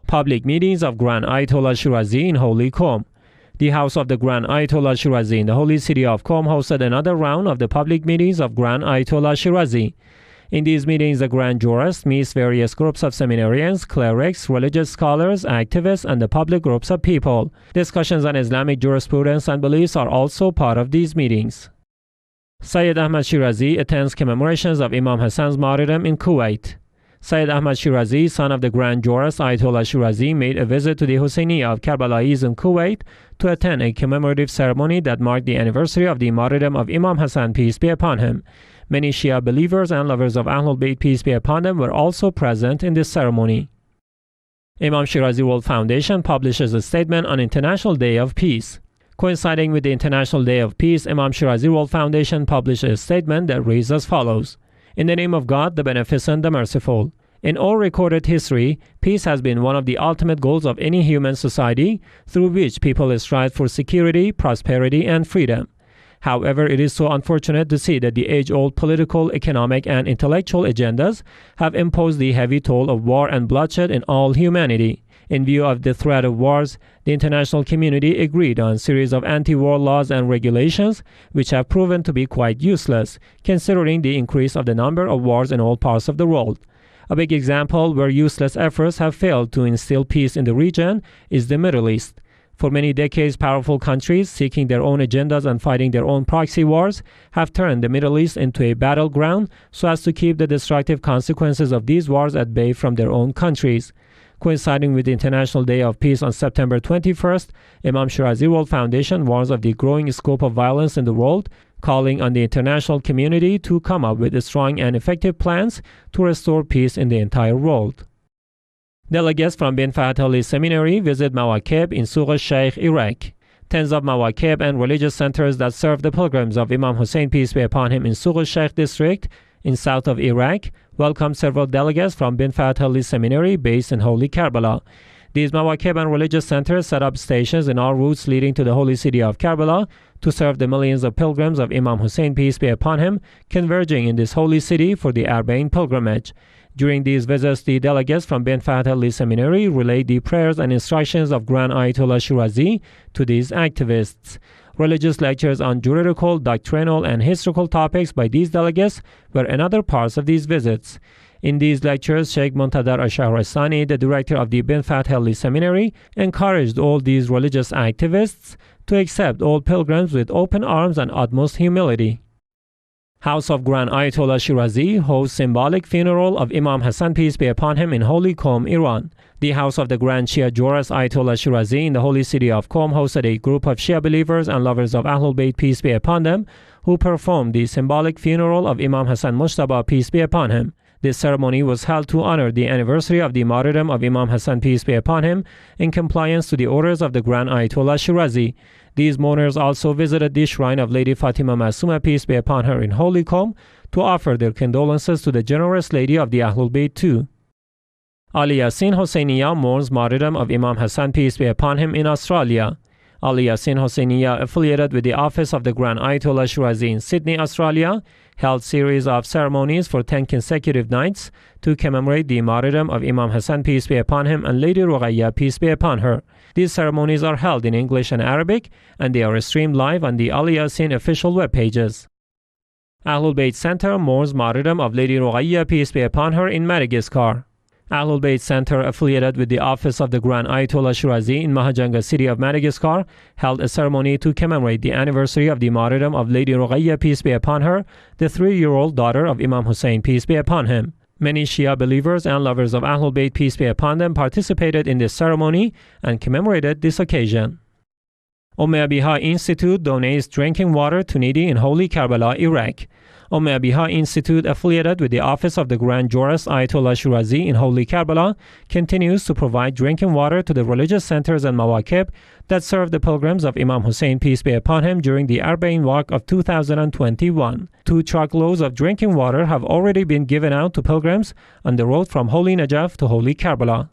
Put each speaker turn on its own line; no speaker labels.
Public meetings of Grand Ayatollah Shirazi in Holy Qom. The house of the Grand Ayatollah Shirazi in the holy city of Qom hosted another round of the public meetings of Grand Ayatollah Shirazi. In these meetings, the Grand Jurist meets various groups of seminarians, clerics, religious scholars, activists, and the public groups of people. Discussions on Islamic jurisprudence and beliefs are also part of these meetings. Sayyid Ahmed Shirazi attends commemorations of Imam Hassan's martyrdom in Kuwait. Sayyid Ahmed Shirazi, son of the Grand Jurist Ayatollah Shirazi, made a visit to the Husayniya of Karbalais in Kuwait to attend a commemorative ceremony that marked the anniversary of the martyrdom of Imam Hassan, peace be upon him. Many Shia believers and lovers of AhlulBayt, peace be upon them, were also present in this ceremony. Imam Shirazi World Foundation publishes a statement on International Day of Peace. Coinciding with the International Day of Peace, Imam Shirazi World Foundation published a statement that reads as follows. In the name of God, the Beneficent, the Merciful. In all recorded history, peace has been one of the ultimate goals of any human society, through which people strive for security, prosperity, and freedom. However, it is so unfortunate to see that the age-old political, economic, and intellectual agendas have imposed the heavy toll of war and bloodshed in all humanity. In view of the threat of wars, the international community agreed on a series of anti-war laws and regulations, which have proven to be quite useless, considering the increase of the number of wars in all parts of the world. A big example where useless efforts have failed to instill peace in the region is the Middle East. For many decades, powerful countries seeking their own agendas and fighting their own proxy wars have turned the Middle East into a battleground so as to keep the destructive consequences of these wars at bay from their own countries. Coinciding with the International Day of Peace on September 21st, Imam Shirazi World Foundation warns of the growing scope of violence in the world, calling on the international community to come up with strong and effective plans to restore peace in the entire world. Delegates from bin Fahad Seminary visit Mawakib in Suq al-Sheikh, Iraq. Tens of Mawakib and religious centers that serve the pilgrims of Imam Hussein, peace be upon him, in Suq al-Sheikh district in south of Iraq welcomed several delegates from bin Fahad Seminary based in Holy Karbala. These Mawakib and religious centers set up stations in all routes leading to the holy city of Karbala to serve the millions of pilgrims of Imam Hussein, peace be upon him, converging in this holy city for the Arbaeen pilgrimage. During these visits, the delegates from bin Fahad Seminary relayed the prayers and instructions of Grand Ayatollah Shirazi to these activists. Religious lectures on juridical, doctrinal, and historical topics by these delegates were another part of these visits. In these lectures, Sheikh Muntadar Al-Shahrastani, the director of the bin Fahad Seminary, encouraged all these religious activists to accept all pilgrims with open arms and utmost humility. House of Grand Ayatollah Shirazi hosts symbolic funeral of Imam Hassan, peace be upon him, in Holy Qom, Iran. The house of the Grand Shia Jurist Ayatollah Shirazi in the holy city of Qom hosted a group of Shia believers and lovers of AhlulBayt, peace be upon them, who performed the symbolic funeral of Imam Hassan Mujtaba, peace be upon him. This ceremony was held to honor the anniversary of the martyrdom of Imam Hassan, peace be upon him, in compliance to the orders of the Grand Ayatollah Shirazi. These mourners also visited the shrine of Lady Fatima Masuma, peace be upon her, in Holy Qom to offer their condolences to the generous lady of the AhlulBayt too. Ali Yaseen Husayniya mourns martyrdom of Imam Hassan, peace be upon him, in Australia. Ali Yaseen Husayniya, affiliated with the office of the Grand Ayatollah Shirazi in Sydney, Australia, held series of ceremonies for 10 consecutive nights to commemorate the martyrdom of Imam Hassan, peace be upon him, and Lady Roqayah, peace be upon her. These ceremonies are held in English and Arabic, and they are streamed live on the Ali Yaseen official web pages. AhlulBayt Center mourns martyrdom of Lady Roqayah, peace be upon her, in Madagascar. AhlulBayt Center, affiliated with the office of the Grand Ayatollah Shirazi in Mahajanga city of Madagascar, held a ceremony to commemorate the anniversary of the martyrdom of Lady Roqayah, peace be upon her, the 3-year-old daughter of Imam Hussein, peace be upon him. Many Shia believers and lovers of AhlulBayt, peace be upon them, participated in this ceremony and commemorated this occasion. Abiha Institute donates drinking water to needy in Holy Karbala, Iraq. Abiha Institute, affiliated with the office of the Grand Jurist Ayatollah Shirazi in Holy Karbala, continues to provide drinking water to the religious centers and Mawakib that serve the pilgrims of Imam Hussein, peace be upon him, during the Arbaeen walk of 2021. 2 truckloads of drinking water have already been given out to pilgrims on the road from Holy Najaf to Holy Karbala.